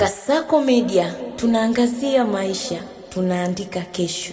Kasako Media, tunaangazia maisha, tunaandika kesho.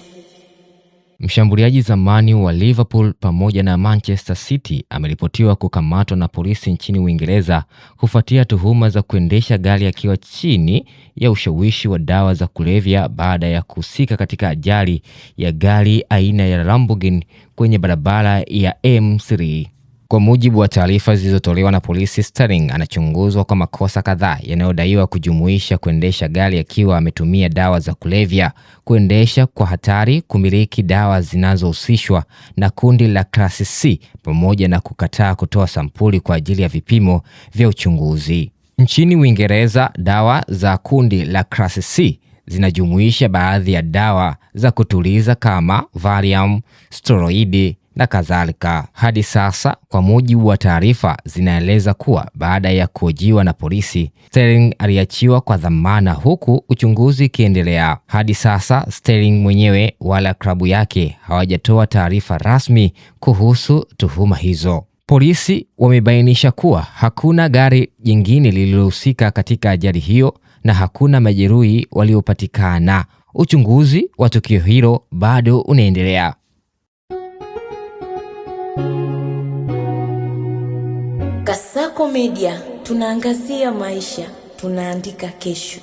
Mshambuliaji zamani wa Liverpool pamoja na Manchester City ameripotiwa kukamatwa na polisi nchini Uingereza kufuatia tuhuma za kuendesha gari akiwa chini ya ushawishi wa dawa za kulevya baada ya kuhusika katika ajali ya gari aina ya Lamborghini kwenye barabara ya M3. Kwa mujibu wa taarifa zilizotolewa na polisi, Sterling anachunguzwa kwa makosa kadhaa yanayodaiwa kujumuisha kuendesha gari akiwa ametumia dawa za kulevya, kuendesha kwa hatari, kumiliki dawa zinazohusishwa na kundi la klasi C, pamoja na kukataa kutoa sampuli kwa ajili ya vipimo vya uchunguzi. Nchini Uingereza, dawa za kundi la klasi C zinajumuisha baadhi ya dawa za kutuliza kama Valium, steroidi na kadhalika. Hadi sasa, kwa mujibu wa taarifa, zinaeleza kuwa baada ya kuhojiwa na polisi, Sterling aliachiwa kwa dhamana huku uchunguzi ukiendelea. Hadi sasa, Sterling mwenyewe wala klabu yake hawajatoa taarifa rasmi kuhusu tuhuma hizo. Polisi wamebainisha kuwa hakuna gari jingine lililohusika katika ajali hiyo na hakuna majeruhi waliopatikana. Uchunguzi wa tukio hilo bado unaendelea. Kasako Media, tunaangazia maisha, tunaandika kesho.